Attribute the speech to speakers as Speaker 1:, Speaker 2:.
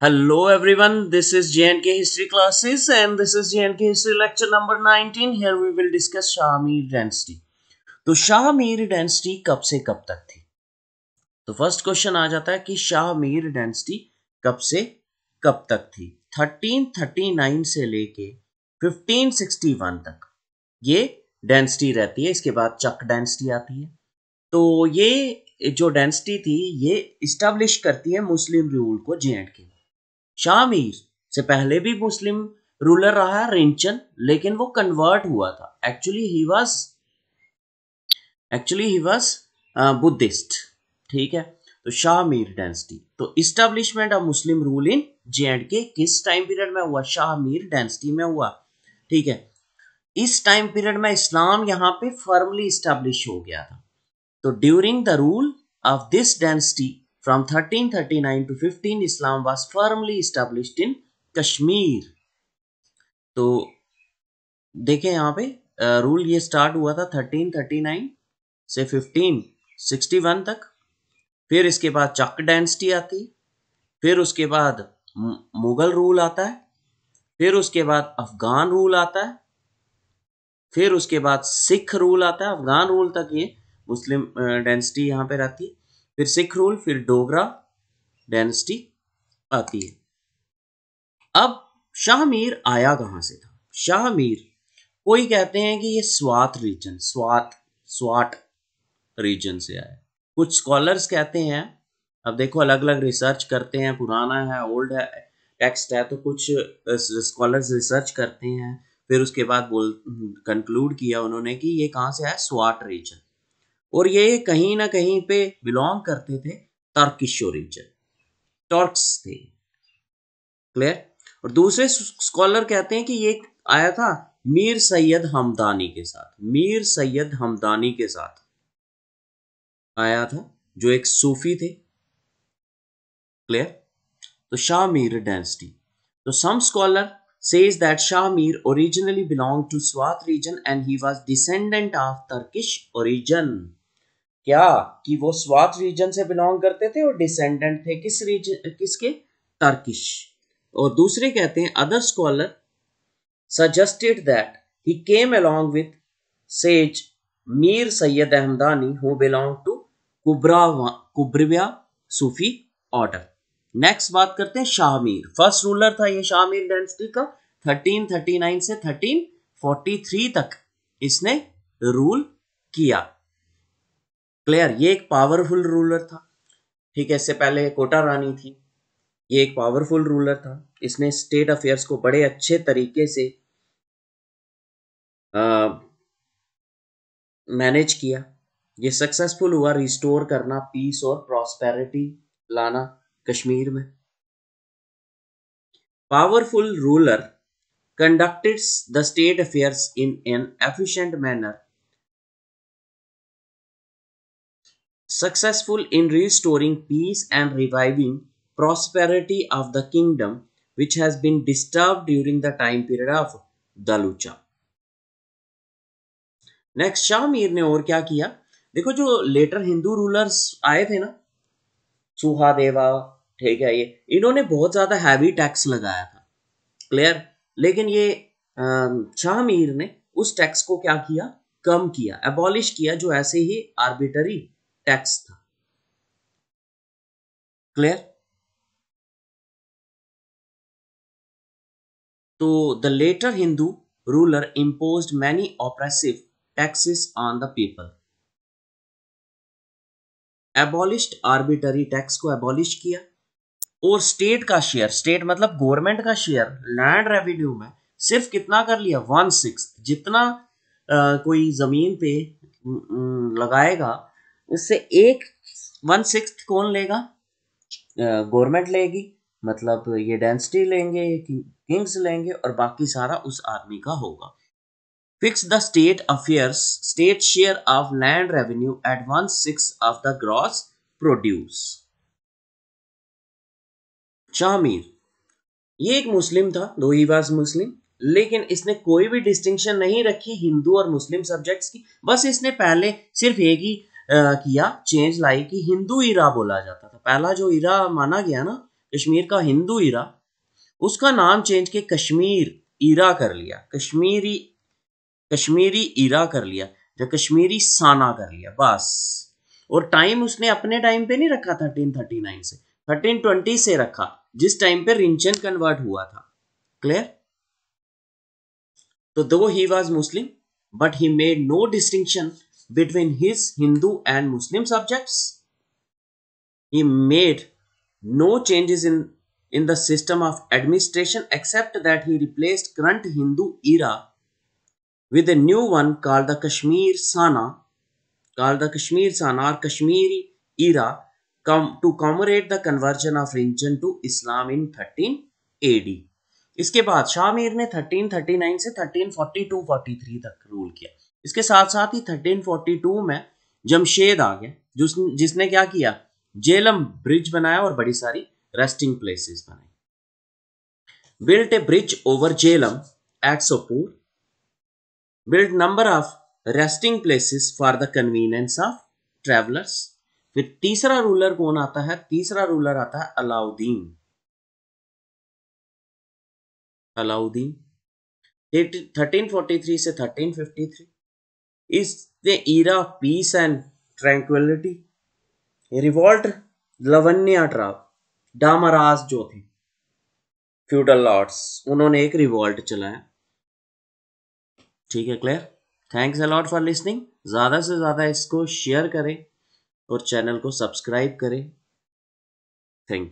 Speaker 1: Hello everyone, this is JNK History classes and this is JNK History lecture number 19. Here we will discuss Shahmir dynasty. तो Shahmir dynasty कब से कब तक थी? तो फर्स्ट क्वेश्चन आ जाता है कि शाहमीर डायनेस्टी कब से कब तक थी? 1339 से लेके 1561 तक ये डायनेस्टी रहती है। इसके बाद चक डायनेस्टी आती है। तो ये जो डायनेस्टी थी ये इस्टेब्लिश करती है मुस्लिम रूल को जे.एंड.के में। शाहमीर से पहले भी मुस्लिम रूलर रहा है रिंचन, लेकिन वो कन्वर्ट हुआ था। Actually he was Buddhist. ठीक है। तो शाहमीर डायनेस्टी, तो establishment of Muslim rule in J&K किस टाइम पीरियड में हुआ? शाहमीर डायनेस्टी में हुआ। ठीक है। इस टाइम पीरियड में इस्लाम यहाँ पे फर्मली इस्टेब्लिश हो गया था। तो during the rule of this dynasty from 1339 to 15 Islam was firmly established in Kashmir। तो देखें यहाँ पे रूल ये स्टार्ट हुआ था 1339 से 1561 तक। फिर इसके बाद चक डायनेस्टी आती, फिर उसके बाद मुगल रूल आता है, फिर उसके बाद अफगान रूल आता है, फिर उसके बाद सिख रूल आता है। अफगान रूल तक ये मुस्लिम डायनेस्टी यहाँ पे रहती है। फिर सिख रूल, फिर डोगरा डायनेस्टी आती है। अब शाहमीर आया कहां से था? शाहमीर, कोई कहते हैं कि ये स्वाट रीजन से आया। कुछ स्कॉलर्स कहते हैं, अब देखो अलग अलग रिसर्च करते हैं, पुराना है ओल्ड है टेक्स्ट है, तो कुछ स्कॉलर्स रिसर्च करते हैं, फिर उसके बाद कंक्लूड किया उन्होंने कि ये कहां से आया? स्वाट रीजन। और ये कहीं ना कहीं पे बिलोंग करते थे टर्किश ओरिजिन, टर्क्स थे। क्लियर। और दूसरे स्कॉलर कहते हैं कि ये आया था मीर सैयद हमदानी के साथ। मीर सैयद हमदानी के साथ आया था, जो एक सूफी थे। क्लियर। तो शाहमीर डायनेस्टी, तो सम scholar says that Shahmir originally belonged to Swat region and he was descendant of Turkish origin। क्या कि वो स्वात रीजन से बिलोंग करते थे और डिसेंडेंट थे किस रीजन, किसके? टर्किश। और दूसरे कहते हैं other scholar suggested that he came along with sage Mir Sayyid Ahmadani who belonged to Kubrawiya Sufi order. Next बात करते हैं शाहमीर। फर्स्ट रूलर था ये शाहमीर डायनेस्टी का 1339 से 1343 तक इसने रूल किया। क्लियर। ये एक पावरफुल रूलर था। ठीक है। इससे पहले कोटा रानी थी। ये एक पावरफुल रूलर था। इसने स्टेट अफेयर्स को बड़े अच्छे तरीके से मैनेज किया। ये सक्सेसफुल हुआ रिस्टोर करना, पीस और प्रॉस्पेरिटी लाना कश्मीर में। Powerful ruler conducted the state affairs in an efficient manner, successful in restoring peace and reviving prosperity of the kingdom which has been disturbed during the time period of Dalucha। Next Shahmir ने और क्या किया? देखो जो letter Hindu rulers आए थे ना, सुहादेवा, ठीक है, ये इन्होंने बहुत ज्यादा हैवी टैक्स लगाया था। क्लियर। लेकिन ये शाहमीर ने उस टैक्स को क्या किया? कम किया, एबॉलिश किया, जो ऐसे ही आर्बिटरी टैक्स था। क्लियर। तो the later Hindu ruler imposed many oppressive taxes on the people, abolished arbitrary tax को एबॉलिश किया। और स्टेट का शेयर, स्टेट मतलब गवर्नमेंट का शेयर लैंड रेवेन्यू में सिर्फ कितना कर लिया? 1/6। जितना कोई जमीन पे लगाएगा उससे 1/6 कौन लेगा? गवर्नमेंट लेगी। मतलब ये डेंसिटी लेंगे, किंग्स लेंगे, और बाकी सारा उस आदमी का होगा। Fix the state affairs state share of land revenue at 1/6 of the gross produce. Shahmir ये एक मुस्लिम था, दो ही वाज मुस्लिम, लेकिन इसने कोई भी डिस्टिंक्शन नहीं रखी हिंदू और मुस्लिम सब्जेक्ट्स की। बस इसने पहले सिर्फ एक ही किया, चेंज लाई कि हिंदू इरा बोला जाता था। पहला जो इरा माना गया ना कश्मीर का हिंदू ईरा, उसका नाम चेंज के कश्मीर ईरा कर लिया, कश्मीरी ईरा कर लिया, या कश्मीरी साना कर लिया बस। और टाइम उसने अपने टाइम पे नहीं रखा 1339 से, 1320 से रखा, जिस टाइम पे रिंचन कन्वर्ट हुआ था। क्लियर? तो दो he was Muslim, but he made no distinction between his Hindu and Muslim subjects. He made no changes in the system of administration except that he replaced current Hindu era with a new one called the Kashmir Sana or Kashmiri era to commemorate the conversion of religion to Islam in 13 AD. इसके बाद शाह मीर ने 1339 से 1342-43 तक rule किया। इसके साथ साथ ही 1342 में जमशेद आ गया, जिसने क्या किया, जेलम ब्रिज बनाया और बड़ी सारी रेस्टिंग प्लेसेस बनाई। Built a bridge over Jhelum at Sopore, built number of resting places for the convenience of travellers. फिर तीसरा रूलर कौन आता है? तीसरा रूलर आता है अलाउद्दीन। 1343 से 1353 is the era of peace and tranquility. Revolt लवन्या ट्राब, डामराज जो थे फ्यूडल लॉर्ड्स, उन्होंने एक रिवॉल्ट चलाया। ठीक है, clear? Thanks a lot for listening. ज़्यादा से ज़्यादा इसको शेयर करें और चैनल को सब्सक्राइब करें। Thank you.